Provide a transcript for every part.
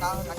नमस्कार,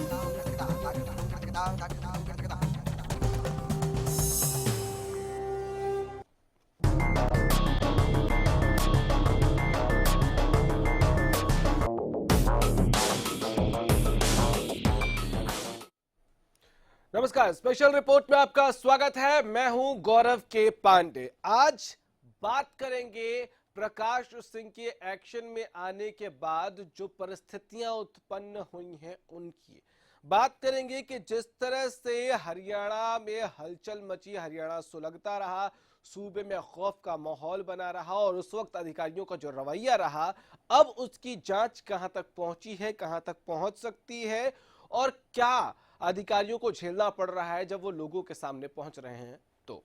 special report में आपका स्वागत है। मैं हूं गौरव के पांडे। आज बात करेंगे प्रकाश सिंह के एक्शन में आने के बाद जो परिस्थितियां उत्पन्न हुई हैं उनकी बात करेंगे कि जिस तरह से हरियाणा में हलचल मची, हरियाणा सुलगता रहा, सूबे में खौफ का माहौल बना रहा और उस वक्त अधिकारियों का जो रवैया रहा, अब उसकी जांच कहां तक पहुंची है, कहां तक पहुंच सकती है और क्या अधिकारियों को झेलना पड़ रहा है जब वो लोगों के सामने पहुंच रहे हैं। तो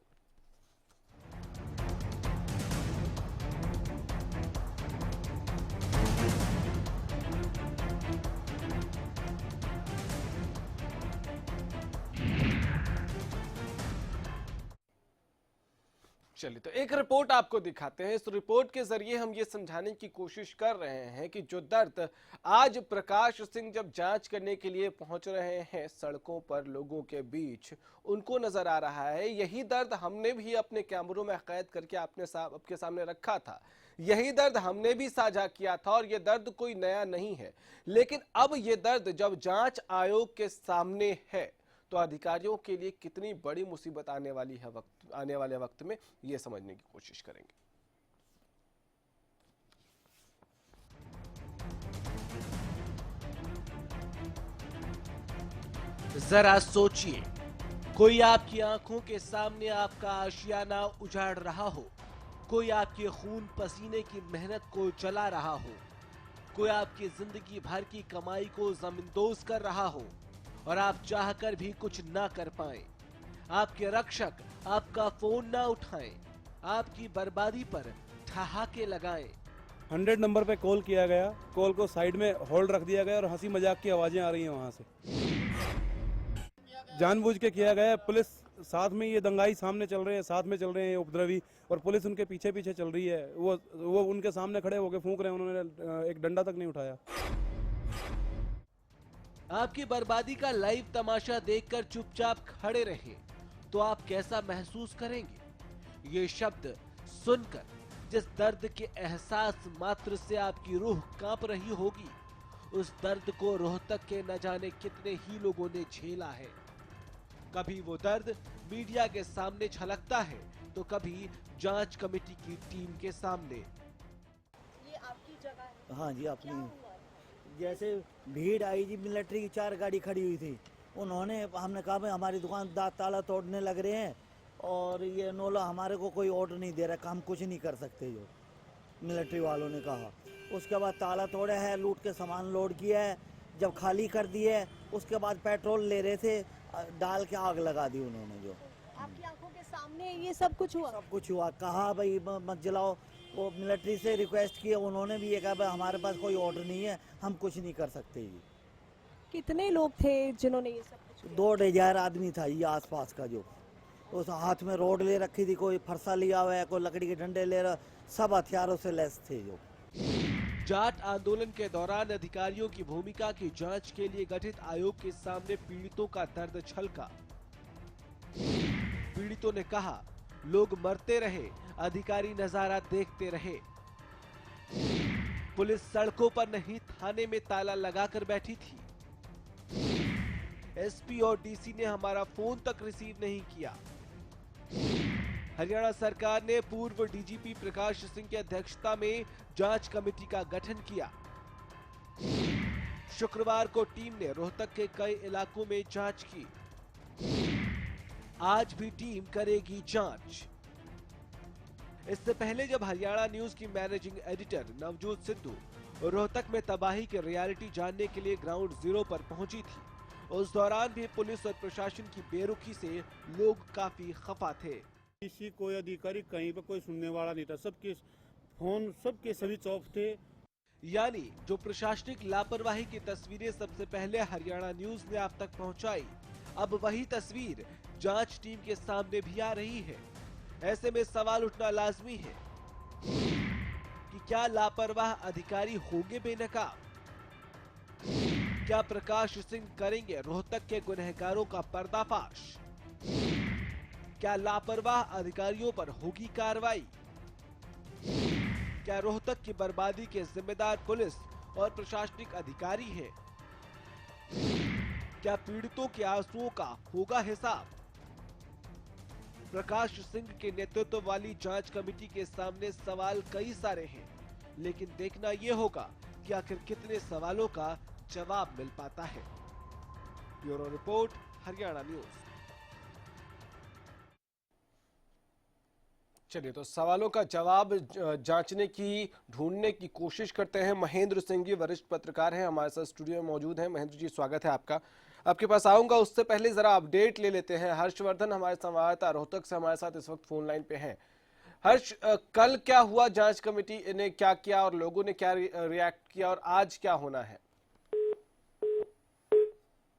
चलिए तो एक रिपोर्ट आपको दिखाते हैं। इस रिपोर्ट के जरिए हम ये समझाने की कोशिश कर रहे हैं कि जो दर्द आज प्रकाश सिंह जब जांच करने के लिए पहुंच रहे हैं सड़कों पर लोगों के बीच, उनको नजर आ रहा है, यही दर्द हमने भी अपने कैमरों में कैद करके आपके सामने रखा था, यही दर्द हमने भी साझा किया था और ये दर्द कोई नया नहीं है। लेकिन अब ये दर्द जब जांच आयोग के सामने है तो अधिकारियों के लिए कितनी बड़ी मुसीबत आने वाले वक्त में यह समझने की कोशिश करेंगे। जरा सोचिए, कोई आपकी आंखों के सामने आपका आशियाना उजाड़ रहा हो, कोई आपके खून पसीने की मेहनत को जला रहा हो, कोई आपकी जिंदगी भर की कमाई को जमींदोज कर रहा हो और आप चाहकर भी कुछ ना कर पाए, आपके रक्षक आपका फोन ना उठाएं, आपकी बर्बादी पर ठहाके लगाएं। 100 नंबर पे कॉल किया गया, कॉल को साइड में होल्ड रख दिया गया और हंसी मजाक की आवाजें आ रही हैं वहां से। जानबूझ के किया गया। पुलिस साथ में, ये दंगाई सामने चल रहे हैं, साथ में चल रहे हैं उपद्रवी, और पुलिस उनके पीछे पीछे चल रही है। वो उनके सामने खड़े होकर फूंक रहे हैं, उन्होंने एक डंडा तक नहीं उठाया। आपकी बर्बादी का लाइव तमाशा देखकर चुपचाप खड़े रहे तो आप कैसा महसूस करेंगे? ये शब्द सुनकर जिस दर्द के एहसास मात्र से आपकी रूह कांप रही होगी, उस दर्द को रोहतक के न जाने कितने ही लोगों ने झेला है। कभी वो दर्द मीडिया के सामने छलकता है तो कभी जांच कमेटी की टीम के सामने। ये आपकी जगह है? हाँ जी, अपनी। जैसे भीड़ आई जी, मिलिट्री की 4 गाड़ी खड़ी हुई थी, हमने कहा भाई हमारी दुकान ताला तोड़ने लग रहे हैं और ये नोला हमारे को कोई ऑर्डर नहीं दे रहा, हम कुछ नहीं कर सकते, जो मिलिट्री वालों ने कहा। उसके बाद ताला तोड़ा है, लूट के सामान लोड किया है, जब खाली कर दिए उसके बाद पेट्रोल ले रहे थे, डाल के आग लगा दी उन्होंने। जो आपकी आंखों के सामने ये सब कुछ हुआ? सब कुछ हुआ। कहा भाई मत जलाओ, वो मिलिट्री से रिक्वेस्ट किया, उन्होंने भी ये कहा भाई हमारे पास कोई ऑर्डर नहीं है, हम कुछ नहीं कर सकते। ये कितने लोग थे जिन्होंने ये सब कुछ किया? 2,500 आदमी था ये आसपास का, जो उस हाथ में रोड ले रखी थी, कोई फरसा लिया हुआ है, कोई लकड़ी के डंडे ले रहा, सब हथियारों से लैस थे। जो जाट आंदोलन के दौरान अधिकारियों की भूमिका की जांच के लिए गठित आयोग के सामने पीड़ितों का दर्द छलका। पीड़ितों ने कहा, लोग मरते रहे, अधिकारी नजारा देखते रहे, पुलिस सड़कों पर नहीं थाने में ताला लगाकर बैठी थी, एसपी और डीसी ने हमारा फोन तक रिसीव नहीं किया। हरियाणा सरकार ने पूर्व डीजीपी प्रकाश सिंह की अध्यक्षता में जांच कमेटी का गठन किया। शुक्रवार को टीम ने रोहतक के कई इलाकों में जांच की। आज भी टीम करेगी जांच। इससे पहले जब हरियाणा न्यूज की मैनेजिंग एडिटर नवजोत सिद्धू रोहतक में तबाही की रियलिटी जानने के लिए ग्राउंड जीरो पर पहुंची थी, उस दौरान भी पुलिस और प्रशासन की बेरुखी से लोग काफी खफा थे। किसी कोई अधिकारी कहीं पर कोई सुनने वाला नहीं था, सबके फोन सबके स्विच ऑफ थे। यानी जो प्रशासनिक लापरवाही की तस्वीरें सबसे पहले हरियाणा न्यूज ने आप तक पहुंचाई, अब वही तस्वीर जांच टीम के सामने भी आ रही है। ऐसे में सवाल उठना लाजमी है कि क्या लापरवाह अधिकारी होंगे बेनकाब? क्या प्रकाश सिंह करेंगे रोहतक के गुनहगारों का पर्दाफाश? क्या लापरवाह अधिकारियों पर होगी कार्रवाई? क्या रोहतक की बर्बादी के जिम्मेदार पुलिस और प्रशासनिक अधिकारी हैं? क्या पीड़ितों के आंसुओं का होगा हिसाब? प्रकाश सिंह के नेतृत्व वाली जांच कमेटी के सामने सवाल कई सारे हैं, लेकिन देखना यह होगा कि आखिर कितने सवालों का जवाब मिल पाता है। Bureau report, Haryana news. चलिए, तो सवालों का जवाब जांचने की, ढूंढने की कोशिश करते हैं। महेंद्र सिंह जी वरिष्ठ पत्रकार हैं, हमारे साथ स्टूडियो में मौजूद हैं। महेंद्र जी, स्वागत है आपका। आपके पास आऊंगा, उससे पहले जरा अपडेट ले लेते हैं। हर्षवर्धन हमारे संवाददाता रोहतक से हमारे साथ इस वक्त फोन लाइन पे हैं। हर्ष, कल क्या हुआ, जांच कमेटी ने क्या किया और लोगों ने क्या रिएक्ट किया, और आज क्या होना है?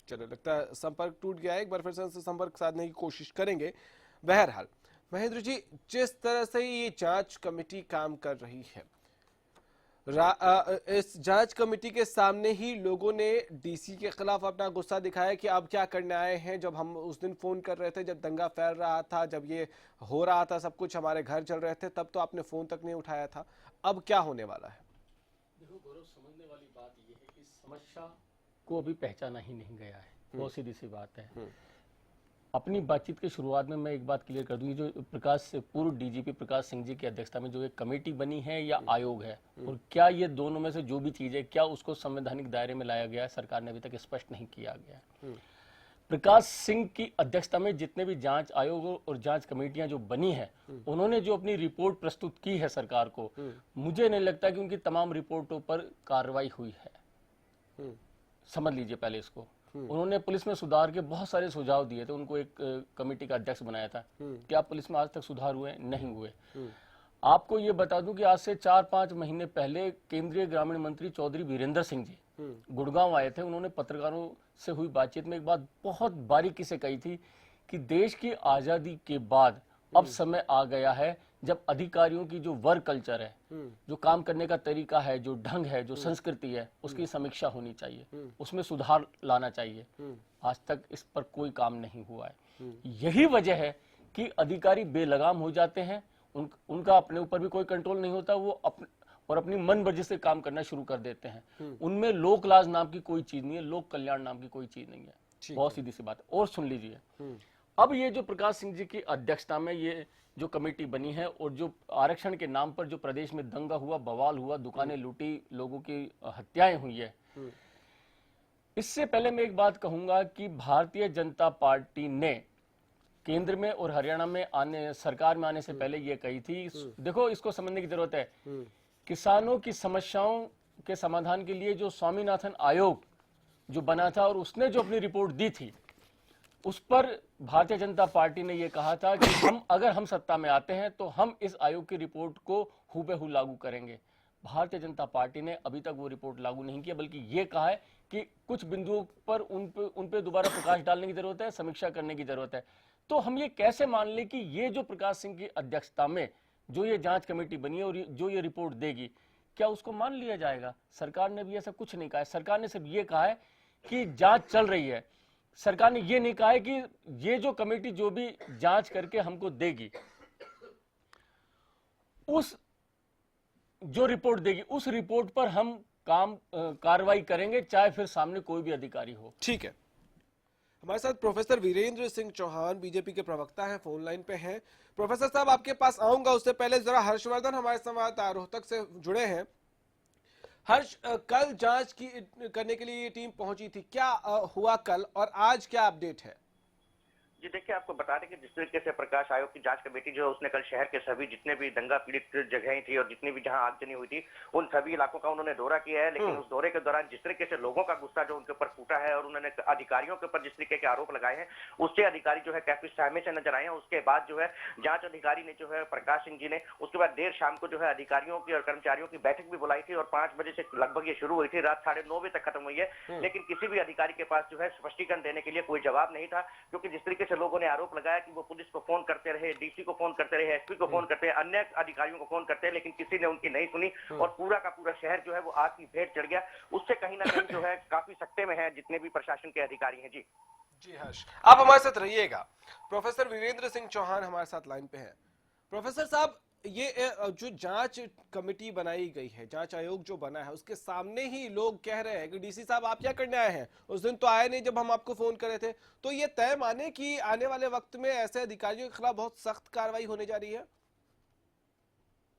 चलो, लगता है संपर्क टूट गया है। एक बार फिर से संपर्क साधने की कोशिश करेंगे। बहरहाल महेंद्र जी, जिस तरह से ये जांच कमेटी काम कर रही है, इस जांच कमेटी के सामने ही लोगों ने डीसी के खिलाफ अपना गुस्सा दिखाया कि अब क्या करने आए हैं। जब हम उस दिन फोन कर रहे थे, जब दंगा फैल रहा था, जब ये हो रहा था, सब कुछ हमारे घर चल रहे थे, तब तो आपने फोन तक नहीं उठाया था। अब क्या होने वाला है? देखो गौरव, समझने वाली बात यह है कि समस्या को अभी पहचाना ही नहीं गया है। बहुत सीधी सी बात है। अपनी बातचीत की शुरुआत में मैं एक बात क्लियर कर दूं, जो पूर्व डीजीपी प्रकाश सिंह जी की अध्यक्षता में जो एक कमेटी बनी है या आयोग है, और क्या ये दोनों में से जो भी चीज है, क्या उसको संवैधानिक दायरे में लाया गया है, सरकार ने अभी तक स्पष्ट नहीं किया गया है। प्रकाश सिंह की अध्यक्षता में जितने भी जांच आयोग और जांच कमेटियां जो बनी है, उन्होंने जो अपनी रिपोर्ट प्रस्तुत की है सरकार को, मुझे नहीं लगता कि उनकी तमाम रिपोर्टों पर कार्रवाई हुई है। समझ लीजिए पहले इसको। उन्होंने पुलिस में सुधार के बहुत सारे सुझाव दिए थे, उनको एक कमेटी का अध्यक्ष बनाया था। क्या पुलिस में आज तक सुधार हुए? नहीं हुए। आपको ये बता दूं कि आज से 4-5 महीने पहले केंद्रीय ग्रामीण मंत्री चौधरी वीरेंद्र सिंह जी गुड़गांव आए थे। उन्होंने पत्रकारों से हुई बातचीत में एक बात बहुत बारीकी से कही थी कि देश की आजादी के बाद अब समय आ गया है जब अधिकारियों की जो वर्क कल्चर है, जो काम करने का तरीका है, जो ढंग है, जो संस्कृति है, उसकी समीक्षा होनी चाहिए, उसमें सुधार लाना चाहिए। आज तक इस पर कोई काम नहीं हुआ है। यही वजह है कि अधिकारी बेलगाम हो जाते हैं, उनका अपने ऊपर भी कोई कंट्रोल नहीं होता, वो अपनी मन मर्जी से काम करना शुरू कर देते हैं। उनमें लोक लाज नाम की कोई चीज नहीं है, लोक कल्याण नाम की कोई चीज नहीं है। बहुत सीधी सी बात है। और सुन लीजिए, अब ये जो प्रकाश सिंह जी की अध्यक्षता में ये जो कमेटी बनी है, और जो आरक्षण के नाम पर जो प्रदेश में दंगा हुआ, बवाल हुआ, दुकानें लूटी, लोगों की हत्याएं हुई है, इससे पहले मैं एक बात कहूंगा कि भारतीय जनता पार्टी ने केंद्र में और हरियाणा में सरकार में आने से पहले ये कही थी, देखो इसको समझने की जरूरत है, किसानों की समस्याओं के समाधान के लिए जो स्वामीनाथन आयोग जो बना था और उसने जो अपनी रिपोर्ट दी थी, उस पर भारतीय जनता पार्टी ने यह कहा था कि अगर हम सत्ता में आते हैं तो हम इस आयोग की रिपोर्ट को हूबहू लागू करेंगे। भारतीय जनता पार्टी ने अभी तक वो रिपोर्ट लागू नहीं किया, बल्कि ये कहा है कि कुछ बिंदुओं पर उन पे दोबारा प्रकाश डालने की जरूरत है, समीक्षा करने की जरूरत है। तो हम ये कैसे मान लें कि ये जो प्रकाश सिंह की अध्यक्षता में जो ये जांच कमेटी बनी है और जो ये रिपोर्ट देगी, क्या उसको मान लिया जाएगा? सरकार ने भी ऐसा कुछ नहीं कहा है। सरकार ने सिर्फ ये कहा है कि जांच चल रही है। सरकार ने ये नहीं कहा है कि ये जो कमेटी जो भी जांच करके हमको देगी, उस जो रिपोर्ट देगी, उस रिपोर्ट पर हम कार्रवाई करेंगे, चाहे फिर सामने कोई भी अधिकारी हो। ठीक है। हमारे साथ प्रोफेसर वीरेंद्र सिंह चौहान, बीजेपी के प्रवक्ता हैं, फोन लाइन पे हैं। प्रोफेसर साहब, आपके पास आऊंगा, उससे पहले जरा हर्षवर्धन हमारे संवाददाता रोहतक से जुड़े हैं। हर्ष, कल जांच करने के लिए ये टीम पहुंची थी, क्या हुआ कल और आज क्या अपडेट है? जी देखिए, आपको बता दें कि जिस तरीके से प्रकाश आयोग की जांच कमेटी जो है उसने कल शहर के सभी जितने भी दंगा पीड़ित जगहें थी और जितनी भी जहां आगजनी हुई थी, उन सभी इलाकों का उन्होंने दौरा किया है। लेकिन उस दौरे के दौरान जिस तरीके से लोगों का गुस्सा जो उनके ऊपर फूटा है और उन्होंने अधिकारियों के ऊपर जिस तरीके के आरोप लगाए हैं, उससे अधिकारी जो है काफी सहमे से नजर आए हैं। उसके बाद जो है जांच अधिकारी ने जो है प्रकाश सिंह जी ने उसके बाद देर शाम को जो है अधिकारियों की और कर्मचारियों की बैठक भी बुलाई थी और 5 बजे से लगभग ये शुरू हुई थी, रात 9:30 बजे तक खत्म हुई है। लेकिन किसी भी अधिकारी के पास जो है स्पष्टीकरण देने के लिए कोई जवाब नहीं था, क्योंकि जिस तरीके से से लोगों ने आरोप लगाया कि वो पुलिस को फोन करते रहे, डीसी को फोन करते रहे, एसपी को फोन करते रहे, अन्य अधिकारियों को फोन करते रहे, लेकिन किसी ने उनकी नहीं सुनी और पूरा का पूरा शहर जो है वो आग की भेंट चढ़ गया। उससे कहीं ना कहीं जो है काफी सकते में है जितने भी प्रशासन के अधिकारी हैं। जी हर्ष, आप हमारे साथ रहिएगा। प्रोफेसर वीरेंद्र सिंह चौहान हमारे साथ लाइन पे हैं। प्रोफेसर साहब, ये जो जांच कमेटी बनाई गई है, जांच आयोग जो बना है, उसके सामने ही लोग कह रहे हैं कि डीसी साहब आप क्या करने आए हैं, उस दिन तो आए नहीं जब हम आपको फोन करे थे। तो ये तय माने कि आने वाले वक्त में ऐसे अधिकारियों के खिलाफ बहुत सख्त कार्रवाई होने जा रही है।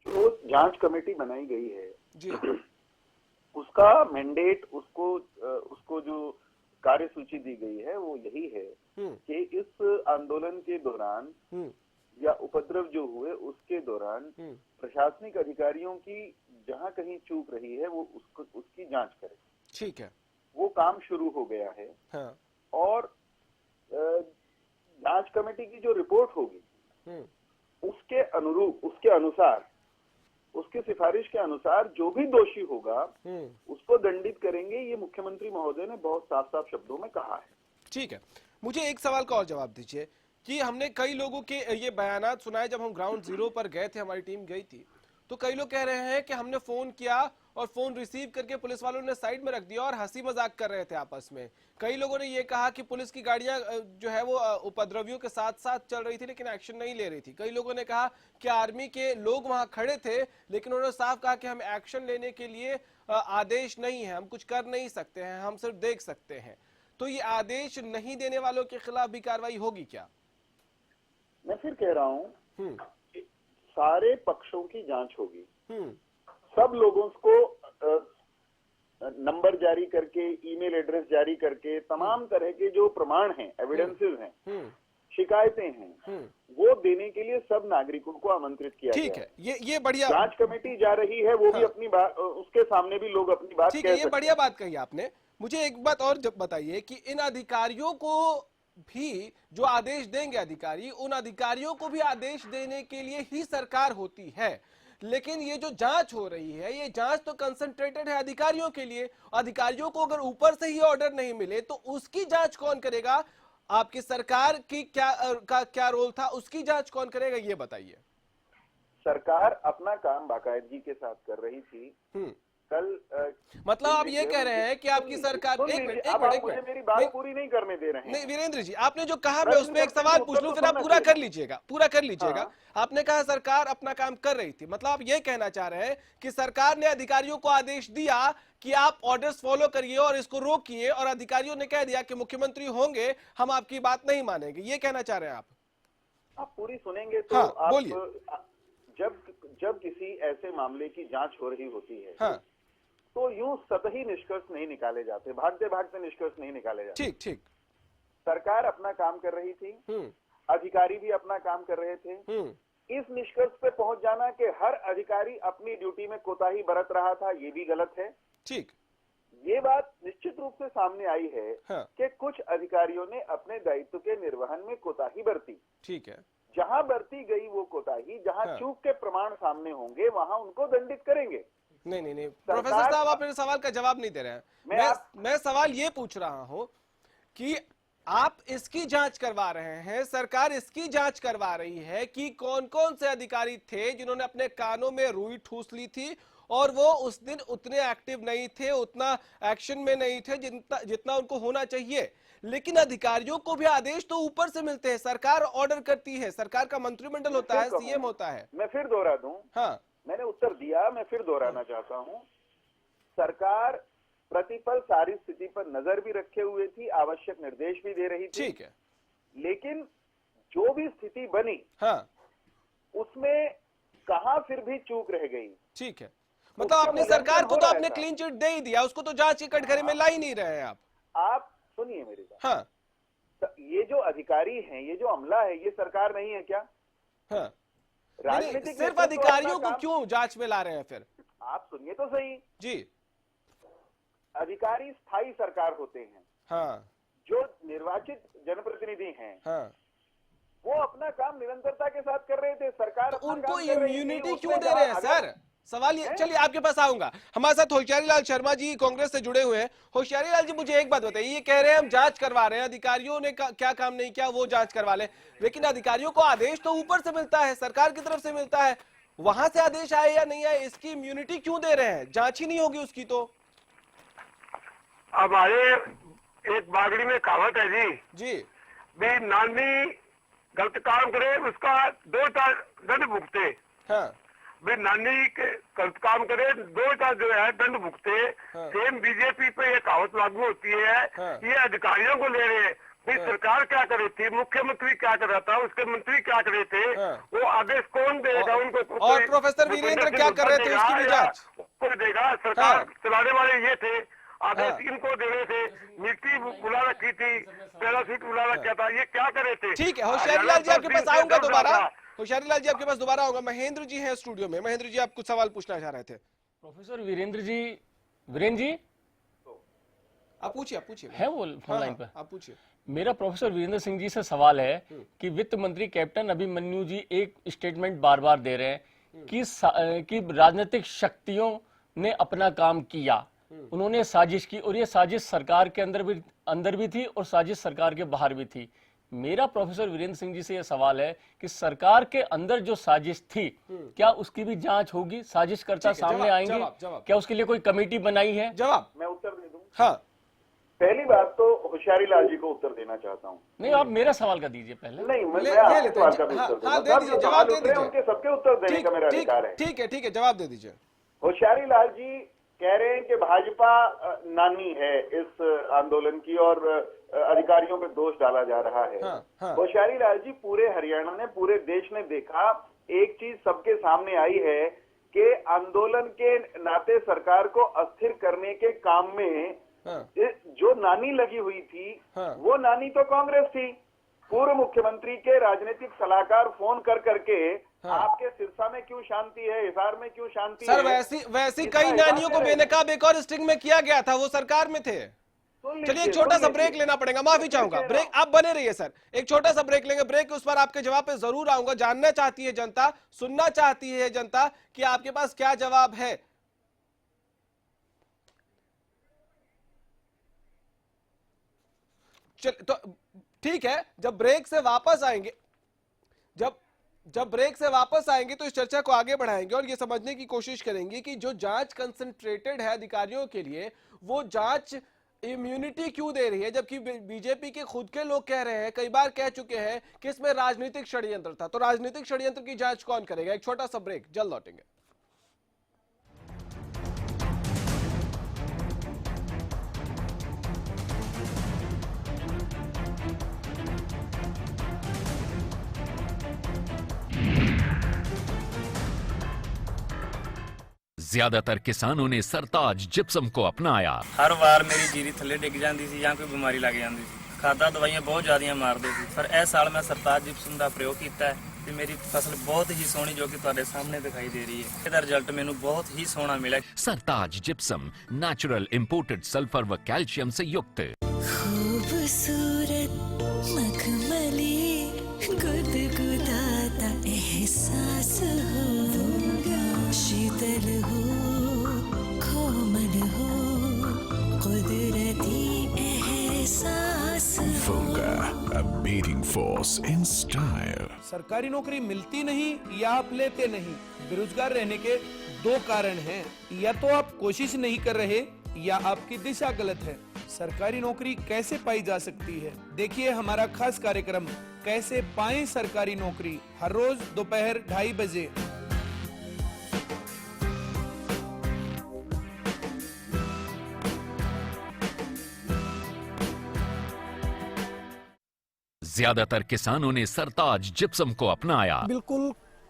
जो जांच कमेटी बनाई गई है जी, उसका मैंडेट, उसको जो कार्य सूची दी गई है वो यही है कि इस आंदोलन के दौरान या उपद्रव जो हुए उसके दौरान प्रशासनिक अधिकारियों की जहां कहीं चूक रही है वो उसकी जांच करे। ठीक है, वो काम शुरू हो गया है। हाँ, और जांच कमेटी की जो रिपोर्ट होगी उसके अनुरूप, उसके अनुसार, उसकी सिफारिश के अनुसार जो भी दोषी होगा उसको दंडित करेंगे। ये मुख्यमंत्री महोदय ने बहुत साफ साफ शब्दों में कहा है। ठीक है। मुझे एक सवाल का और जवाब दीजिए कि हमने कई लोगों के ये बयानात सुनाए जब हम ग्राउंड जीरो पर गए थे, हमारी टीम गई थी, तो कई लोग कह रहे हैं कि हमने फोन किया और फोन रिसीव करके पुलिस वालों ने साइड में रख दिया और हंसी मजाक कर रहे थे आपस में। कई लोगों ने ये कहा कि पुलिस की गाड़ियां जो है वो उपद्रवियों के साथ साथ चल रही थी लेकिन एक्शन नहीं ले रही थी। कई लोगों ने कहा कि आर्मी के लोग वहां खड़े थे लेकिन उन्होंने साफ कहा कि हम एक्शन लेने के लिए आदेश नहीं है, हम कुछ कर नहीं सकते हैं, हम सिर्फ देख सकते हैं। तो ये आदेश नहीं देने वालों के खिलाफ भी कार्रवाई होगी क्या? मैं फिर कह रहा हूँ सारे पक्षों की जांच होगी। सब लोगों को नंबर जारी करके, ईमेल एड्रेस जारी करके, तमाम तरह के जो प्रमाण हैं, एविडेंसेस हैं, शिकायतें हैं, वो देने के लिए सब नागरिकों को आमंत्रित किया गया। ठीक है, ये बढ़िया जांच कमेटी जा रही है, वो भी अपनी बात, उसके सामने भी लोग अपनी बात ठीक कह है, सकते ये हैं। बढ़िया बात कही आपने। मुझे एक बात और जब बताइए कि इन अधिकारियों को भी जो आदेश देंगे अधिकारी, उन अधिकारियों को भी आदेश देने के लिए ही सरकार होती है, लेकिन ये जो जांच हो रही है ये जांच तो कंसंट्रेटेड है अधिकारियों के लिए। अधिकारियों को अगर ऊपर से ही ऑर्डर नहीं मिले तो उसकी जांच कौन करेगा? आपकी सरकार की क्या रोल था, उसकी जांच कौन करेगा, ये बताइए। सरकार अपना काम बाकायदगी के साथ कर रही थी। कल मतलब आप ये कह रहे हैं कि आपकी सरकार मेरी बात पूरी नहीं करने दे रहे हैं। नहीं वीरेंद्र जी, आपने जो कहा मैं उसमें एक सवाल पूछ लूं, फिर आप पूरा कर लीजिएगा। हाँ। आपने कहा सरकार अपना काम कर रही थी, मतलब आप ये कहना चाह रहे हैं कि सरकार ने अधिकारियों को आदेश दिया कि आप ऑर्डर्स फॉलो करिए और इसको रोकिए, और अधिकारियों ने कह दिया कि मुख्यमंत्री होंगे हम आपकी बात नहीं मानेंगे, ये कहना चाह रहे हैं आप? आप पूरी सुनेंगे तो हाँ, आप बोलिए। जब किसी ऐसे मामले की जांच हो रही होती है, हाँ, तो यूं सतही निष्कर्ष नहीं निकाले जाते, भागते भागते निष्कर्ष नहीं निकाले जाते। ठीक। सरकार अपना काम कर रही थी, अधिकारी भी अपना काम कर रहे थे। इस निष्कर्ष पे पहुंच जाना कि हर अधिकारी अपनी ड्यूटी में कोताही बरत रहा था, ये भी गलत है। ठीक, ये बात निश्चित रूप से सामने आई है हाँ। कि कुछ अधिकारियों ने अपने दायित्व के निर्वहन में कोताही बरती। ठीक है, जहां बरती गई वो कोताही, जहां हाँ। चूक के प्रमाण सामने होंगे वहां उनको दंडित करेंगे। नहीं प्रोफेसर साहब, आप मेरे सवाल का जवाब नहीं दे रहे हैं। मैं सवाल ये पूछ रहा हूं कि आप इसकी जांच करवा रहे हैं, सरकार इसकी जांच करवा रही है कि कौन कौन से अधिकारी थे जिन्होंने अपने कानों में रुई ठूस ली थी और वो उस दिन उतने एक्टिव नहीं थे, उतना एक्शन में नहीं थे जितना उनको होना चाहिए। लेकिन अधिकारियों को भी आदेश तो ऊपर से मिलते हैं, सरकार ऑर्डर करती है, सरकार का मंत्रिमंडल होता है, सीएम होता है। मैं फिर दोहरा दूं, हाँ, मैंने उत्तर दिया, मैं फिर दोहराना चाहता हूं। सरकार प्रतिपल सारी स्थिति पर नजर भी रखे हुए थी, आवश्यक निर्देश भी दे रही थी। ठीक है, लेकिन जो भी स्थिति बनी, हाँ, उसमें कहां फिर भी चूक रह गई। ठीक है, मतलब अपनी सरकार को तो आपने क्लीन चिट दे ही दिया, उसको तो जांच के कटघरे में ला ही नहीं रहे हैं आप सुनिए मेरी बात। हाँ, ये जो अधिकारी हैं, ये जो अमला है, ये सरकार नहीं है क्या? हाँ, राजनीतिक सिर्फ अधिकारियों को क्यों जांच में ला रहे हैं फिर? आप सुनिए तो सही जी। अधिकारी स्थायी सरकार होते हैं। हाँ, जो निर्वाचित जनप्रतिनिधि हैं, हाँ, वो अपना काम निरंतरता के साथ कर रहे थे। सरकार तो अपना उनको काम कर रही थी, इम्यूनिटी उसमें क्यों दे रहे हैं अगर सर? सवाल ये, चलिए आपके पास आऊंगा। हमारे साथ होशियारी लाल शर्मा जी कांग्रेस से जुड़े हुए हैं। होशियारी लाल जी, मुझे एक बात बताइए, ये कह रहे हैं हम जांच करवा रहे हैं, अधिकारियों ने क्या काम नहीं किया वो जांच करवा ले, लेकिन अधिकारियों को आदेश तो ऊपर से मिलता है, सरकार की तरफ से मिलता है, वहां से आदेश आए या नहीं आए, इसकी इम्यूनिटी क्यों दे रहे हैं? जांच ही नहीं होगी उसकी तो। हमारे एक बागड़ी में कहावत है जी भी नानी गलत काम करे उसका 2 साल दंड भुगते। हाँ भी नानी के गलत काम करे 2 साल जो है दंड भुगते। हाँ। सेम बीजेपी पे ये कहावत लागू होती है। हाँ। ये अधिकारियों को ले रहे हैं। भी सरकार क्या कर रही थी, मुख्यमंत्री क्या कर रहा था, उसके मंत्री क्या कर रहे थे, हाँ। वो आदेश कौन देगा उनको? और प्रोफेसर वीरेंद्र क्या कर रहे थे उसकी भी जांच कौन देगा? सरकार हाँ। चलाने वाले ये थे, आदेश हाँ। इनको देने थे। मिट्टी बुला रखी थी, पैराशूट बुला रखा था, ये क्या करे थे? ठीक है। होशियारी लाल जी आपके पास आऊंगा दोबारा, होशियारी लाल जी आपके पास दोबारा आऊंगा। महेंद्र जी हैं स्टूडियो में। महेंद्र जी, आप कुछ सवाल पूछना चाह रहे थे। प्रोफेसर वीरेंद्र जी आप पूछिए है वो फोन लाइन पर? आप पूछिए। मेरा प्रोफेसर वीरेंद्र सिंह जी से सवाल है कि वित्त मंत्री कैप्टन अभिमन्यु जी एक स्टेटमेंट बार बार दे रहे हैं कि राजनीतिक शक्तियों ने अपना काम किया, उन्होंने साजिश की, और ये साजिश सरकार के अंदर भी थी और साजिश सरकार के बाहर भी थी। मेरा प्रोफेसर वीरेंद्र सिंह जी से यह सवाल है कि सरकार के अंदर जो साजिश थी, क्या उसकी भी जांच होगी? साजिशकर्ता सामने आएंगे? क्या उसके लिए कोई कमेटी बनाई है? जवाब मैं उत्तर दे दूं। हाँ। पहली बात तो होशियारी लाल जी को उत्तर देना चाहता हूँ। नहीं, आप मेरा सवाल का दीजिए पहले। नहीं, मैं ले आपके लेते सवाल हैं। का भी हाँ, उत्तर हाँ, दूंगा। दे दीजिए, जवाब दे दीजिए। उनके सबके उत्तर देने का मेरा अधिकार है। ठीक है, जवाब दे दीजिए। होशियारी लाल जी कह रहे हैं कि भाजपा नानी है इस आंदोलन की और अधिकारियों पे दोष डाला जा रहा है। हाँ। होशियारी लाल जी, पूरे हरियाणा ने, पूरे देश ने देखा, एक चीज सबके सामने आई है कि आंदोलन के नाते सरकार को अस्थिर करने के काम में जो नानी लगी हुई थी, वो नानी तो कांग्रेस थी। पूर्व मुख्यमंत्री के राजनीतिक सलाहकार फोन कर करके आपके सिरसा में क्यों शांति है, हिसार में क्यों शांति सर, है? वैसी कई नानियों को बेनकाब एक और स्ट्रिंग में किया गया था, वो सरकार में थे। चलिए एक छोटा सा ब्रेक लेना पड़ेगा, माफी चाहूंगा। ब्रेक, आप बने रहिए सर, एक छोटा सा ब्रेक लेंगे। ब्रेक के उस पर आपके जवाब पे जरूर आऊंगा। जानना चाहती है जनता, सुनना चाहती है जनता कि आपके पास क्या जवाब है। तो ठीक है, जब ब्रेक से वापस आएंगे, जब ब्रेक से वापस आएंगे तो इस चर्चा को आगे बढ़ाएंगे और ये समझने की कोशिश करेंगे कि जो जांच कंसंट्रेटेड है अधिकारियों के लिए, वो जांच इम्यूनिटी क्यों दे रही है, जबकि बीजेपी के खुद के लोग कह रहे हैं, कई बार कह चुके हैं कि इसमें राजनीतिक षड्यंत्र था। तो राजनीतिक षड्यंत्र की जांच कौन करेगा? एक छोटा सा ब्रेक, जल्द लौटेंगे। ज्यादातर किसानों ने सरताज जिप्सम को अपनाया। हर बार मेरी जीरी थले डिग जाती सी, ਜਾਂ ਕੋਈ ਬਿਮਾਰੀ ਲੱਗ ਜਾਂਦੀ ਸੀ। ਖਾਦਾਂ ਦਵਾਈਆਂ ਬਹੁਤ ਜ਼ਿਆਦੀਆਂ ਮਾਰਦੇ ਸੀ, ਪਰ ਇਸ ਸਾਲ ਮੈਂ ਸਰਤਾਜ ਜਿਪਸਮ ਦਾ ਪ੍ਰਯੋਗ ਕੀਤਾ ਹੈ ਤੇ ਮੇਰੀ ਫਸਲ ਬਹੁਤ ਹੀ ਸੋਹਣੀ, ਜੋ ਕਿ ਤੁਹਾਡੇ ਸਾਹਮਣੇ ਦਿਖਾਈ ਦੇ ਰਹੀ ਹੈ। ਇਹਦਾ ਰਿਜ਼ਲਟ ਮੈਨੂੰ ਬਹੁਤ ਹੀ ਸੋਹਣਾ ਮਿਲਿਆ। सरताज जिप्सम नेचुरल इंपोर्टेड सल्फर व कैल्शियम से युक्त। खूबसूरत मखमली गुदगुदाता एहसास होगा, शीतल हो कोमल हो कुदरती एहसास होगा, a beating force in style। सरकारी नौकरी मिलती नहीं या आप लेते नहीं, बेरोजगार रहने के 2 कारण हैं। या तो आप कोशिश नहीं कर रहे या आपकी दिशा गलत है। सरकारी नौकरी कैसे पाई जा सकती है, देखिए हमारा खास कार्यक्रम कैसे पाएं सरकारी नौकरी, हर रोज दोपहर 2:30 बजे। ज्यादातर किसानों ने सरताज जिप्सम को अपनाया। बिल्कुल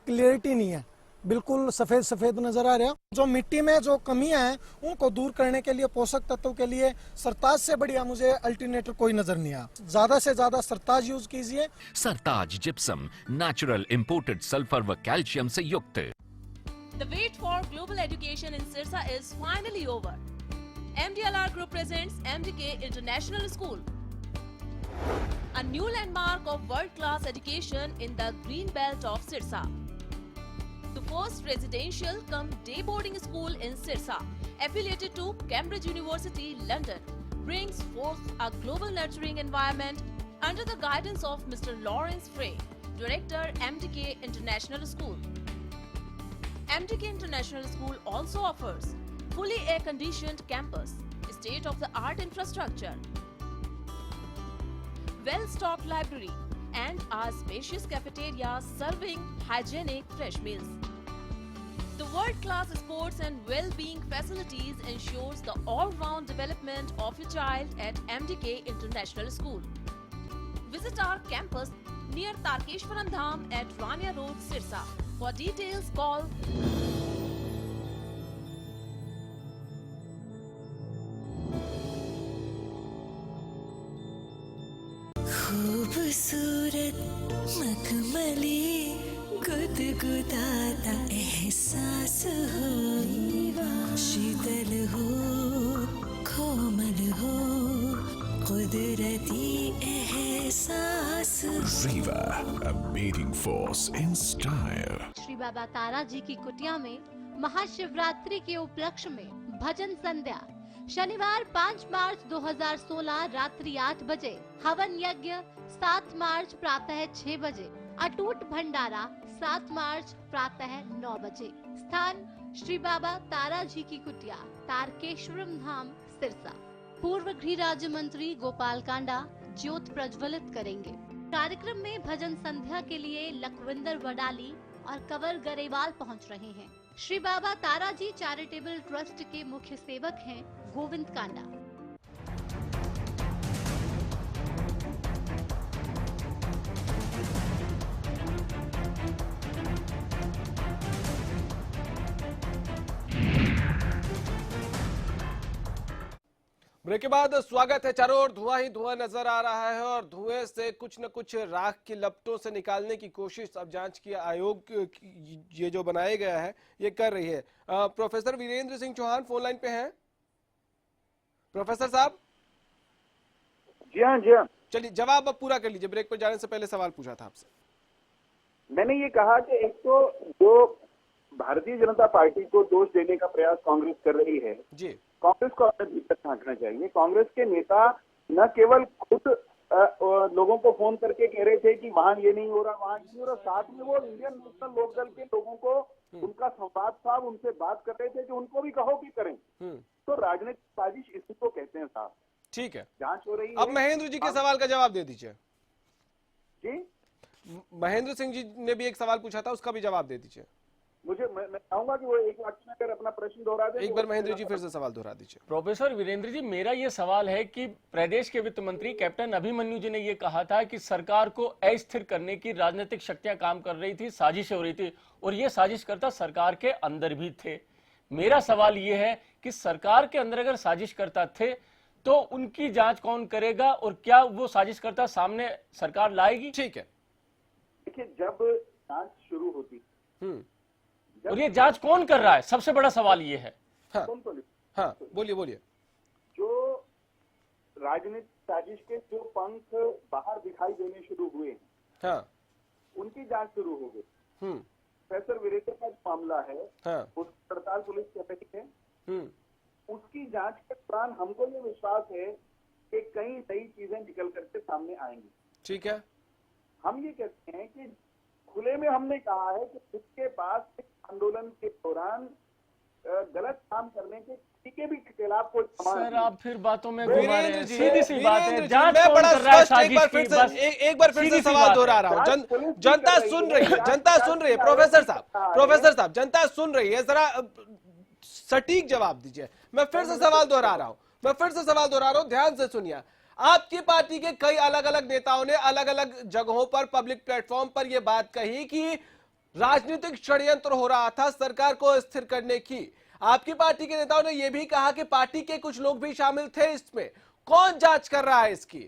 क्लियरिटी नहीं है, बिल्कुल सफेद सफेद नजर आ रहा है। जो मिट्टी में जो कमियां हैं उनको दूर करने के लिए, पोषक तत्वों के लिए सरताज से बढ़िया मुझे अल्टरनेटिव कोई नजर नहीं आया। ज्यादा से ज्यादा सरताज यूज कीजिए। सरताज जिप्सम नेचुरल इंपोर्टेड सल्फर व कैल्शियम से युक्त। The wait for global education in Sirsa is finally over. MDLR Group presents MDK International School, a new landmark of world-class education in the green belt of Sirsa. the first residential cum day boarding school in Sirsa, affiliated to Cambridge University, London, brings forth a global nurturing environment under the guidance of Mr. Lawrence Frey, Director, MDK International School. MDK International School also offers fully air-conditioned campus, state-of-the-art infrastructure, well-stocked library, and a spacious cafeteria serving hygienic fresh meals. The world-class sports and well-being facilities ensures the all-round development of your child at MDK International School. Visit our campus near Tarkeshwaram Dham at Rania Road, Sirsa. For details, call खूबसूरत मखमली गुदगुदाता एहसास हो शीतल हो कोमल हो कुदरती एहसास Riva, a beating force in style. Shri बाबा तारा जी की कुटिया में महाशिवरात्रि के उपलक्ष्य में भजन संध्या शनिवार 5 मार्च 2016 रात्रि 8 बजे, हवन यज्ञ 7 मार्च प्रातः 6 बजे, अटूट भंडारा 7 मार्च प्रातः 9 बजे। स्थान श्री बाबा तारा जी की कुटिया, तारकेश्वरम धाम, सिरसा। पूर्व गृह राज्य मंत्री गोपाल कांडा ज्योत प्रज्वलित करेंगे। कार्यक्रम में भजन संध्या के लिए लखविंदर वडाली और कंवर गरेवाल पहुंच रहे हैं। श्री बाबा तारा जी चैरिटेबल ट्रस्ट के मुख्य सेवक हैं गोविंद कांडा। ब्रेक के बाद स्वागत है। चारों ओर धुआं ही धुआं नजर आ रहा है और धुएं से कुछ न कुछ राख की लपटों से निकालने की कोशिश अब जांच की आयोग ये जो बनाया गया है ये कर रही है। Professor Virendra Singh Chauhan phone line पे हैं। प्रोफेसर साहब जी हाँ चलिए जवाब अब पूरा कर लीजिए। ब्रेक पर जाने से पहले सवाल पूछा था आपसे। मैंने ये कहा कि एक तो जो भारतीय जनता पार्टी को दोष देने का प्रयास कांग्रेस कर रही है जी, कांग्रेस को अपने भीतर झांकना चाहिए। कांग्रेस के नेता न केवल खुद लोगों को फोन करके कह रहे थे कि वहां ये नहीं हो रहा, वहां ये नहीं हो रहा, साथ में वो इंडियन नेशनल लोकदल के लोगों को उनका संवाद साहब उनसे बात कर रहे थे कि उनको भी कहो कि करें। तो राजनीतिक साजिश इसी को कहते हैं साहब। ठीक है, जांच हो रही है। अब महेंद्र जी के सवाल का जवाब दे दीजिए। जी, महेंद्र सिंह जी ने भी एक सवाल पूछा था, उसका भी जवाब दे दीजिए। मैं चाहूंगा कि वो एक वाक्य में अगर अपना प्रश्न दोहरा दें। एक बार महेंद्र जी फिर से सवाल दोहरा दीजिए। प्रोफेसर वीरेंद्र जी, मेरा ये सवाल है कि प्रदेश के वित्त मंत्री कैप्टन अभिमन्यु जी ने ये कहा था कि सरकार को अस्थिर करने की राजनीतिक शक्तियां काम कर रही थी, साजिश हो रही थी, और ये साजिशकर्ता सरकार के अंदर भी थे। मेरा सवाल ये है कि सरकार के अंदर अगर साजिशकर्ता थे तो उनकी जांच कौन करेगा और क्या वो साजिशकर्ता सामने सरकार लाएगी? ठीक है, देखिए जब जांच शुरू होती और ये जांच कौन कर रहा है, सबसे बड़ा सवाल ये है। हाँ बोलिए। जो राजनीतिक साजिश के जो पंख बाहर दिखाई देने शुरू हुए, हाँ, उनकी जांच शुरू हो गई। प्रोफेसर वीरेंद्र का जो मामला है, हाँ, उसकी पड़ताल पुलिस कर रही है। उसकी जांच के दौरान हमको ये विश्वास है कि कई नई चीजें निकल करके सामने आएंगी। ठीक है, हम ये कहते हैं कि खुले में हमने कहा है कि जिसके पास आंदोलन के दौरान गलत काम करने के किसी के भी खिलाफ कोई सर आप फिर बातों में वीरेंद्र जी, सीधी सी बात है, जांच मैं कौन बड़ा कर रहा है स्पष्ट साजिश की, बस एक बार फिर से सवाल दोहरा रहा हूँ। जनता सुन रही है, जनता सुन रही है। प्रोफेसर साहब जनता सुन रही है, जरा सटीक जवाब दीजिए। मैं फिर से सवाल दोहरा रहा हूँ, ध्यान से सुनिए। आपकी पार्टी के कई अलग अलग नेताओं ने अलग अलग जगहों पर पब्लिक प्लेटफॉर्म पर यह बात कही कि राजनीतिक षड्यंत्र हो रहा था सरकार को स्थिर करने की। आपकी पार्टी के नेताओं ने यह भी कहा कि पार्टी के कुछ लोग भी शामिल थे इसमें। कौन जांच कर रहा है इसकी?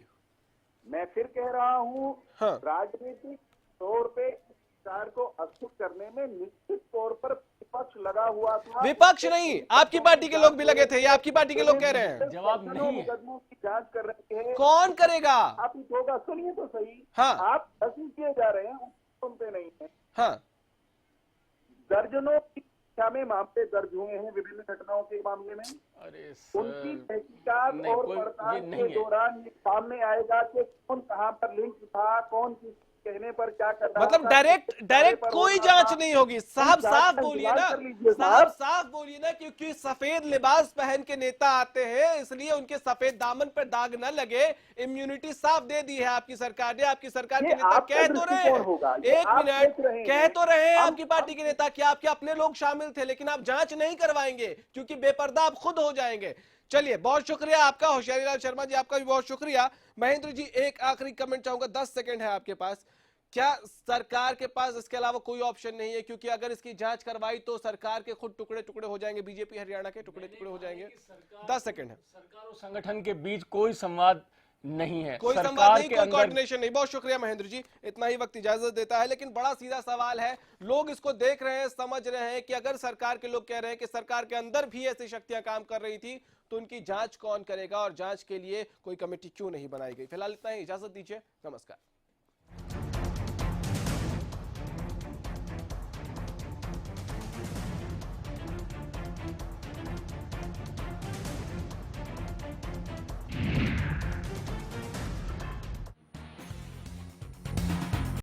मैं फिर कह रहा हूँ, हाँ, राजनीतिक तौर पे सरकार को अस्थिर करने में निश्चित तौर पर विपक्ष लगा हुआ था। विपक्ष नहीं, आपकी पार्टी के लोग भी लगे थे, ये आपकी पार्टी के लोग कह रहे हैं। जवाब नहीं है। मुकदमों की जांच कर रहे हैं। कौन करेगा? आप ही होगा, सुनिए तो सही। हाँ, आप हंसी किए जा रहे हैं, सुनते नहीं है। हाँ, दर्जनों की संख्या में मामले दर्ज हुए हैं विभिन्न घटनाओं के मामले में। अरे उनकी तहकीकात नहीं, और कोई- पड़ताल ये के नहीं है। दौरान ये सामने आएगा कि कौन कहां पर लिंक था, कौन किस कहने पर क्या कर रहा मतलब था, डायरेक्ट किस डायरेक्ट पर कोई हो रहा जांच था। नहीं होगी। साहब जांच साफ का बोलिए इंतजार ना, कर लीजिए साहब साहब। साफ बोलिए ना, क्योंकि सफेद लिबास पहन के नेता आते हैं इसलिए उनके सफेद दामन पर दाग न लगे। इम्यूनिटी साफ दे दी है आपकी सरकार ने। आपकी सरकार के ये नेता आपका कह तो रहे दृष्टिकोण हैं, होगा, ये एक आप मिनट, सोच रहे कह हैं। तो रहे हैं हम- आपकी पार्टी के नेता कि आपके अपने लोग शामिल थे, लेकिन आप जांच नहीं करवाएंगे क्योंकि बेपर्दा आप खुद हो जाएंगे। चलिए, बहुत शुक्रिया आपका होशियारी लाल शर्मा जी, आपका भी बहुत शुक्रिया। महेंद्र जी, एक आखिरी कमेंट चाहूंगा, 10 सेकंड है आपके पास। क्या सरकार के पास इसके अलावा कोई ऑप्शन नहीं है? क्योंकि अगर इसकी जांच करवाई तो सरकार के खुद टुकड़े टुकड़े हो जाएंगे, बीजेपी हरियाणा के टुकड़े टुकड़े हो जाएंगे। 10 सेकंड है। सरकार और संगठन के बीच कोई संवाद नहीं है, कोई सरकार संवाद नहीं, के कोई अंदर कोऑर्डिनेशन नहीं। बहुत शुक्रिया महेंद्र जी, इतना ही वक्त इजाजत देता है। लेकिन बड़ा सीधा सवाल है, लोग इसको देख रहे हैं, समझ रहे हैं कि अगर सरकार के लोग कह रहे हैं कि सरकार के अंदर भी ऐसी शक्तियां काम कर रही थी तो उनकी जांच कौन करेगा और जांच के लिए कोई कमेटी क्यों नहीं बनाई गई। फिलहाल इतना ही, इजाजत दीजिए, नमस्कार।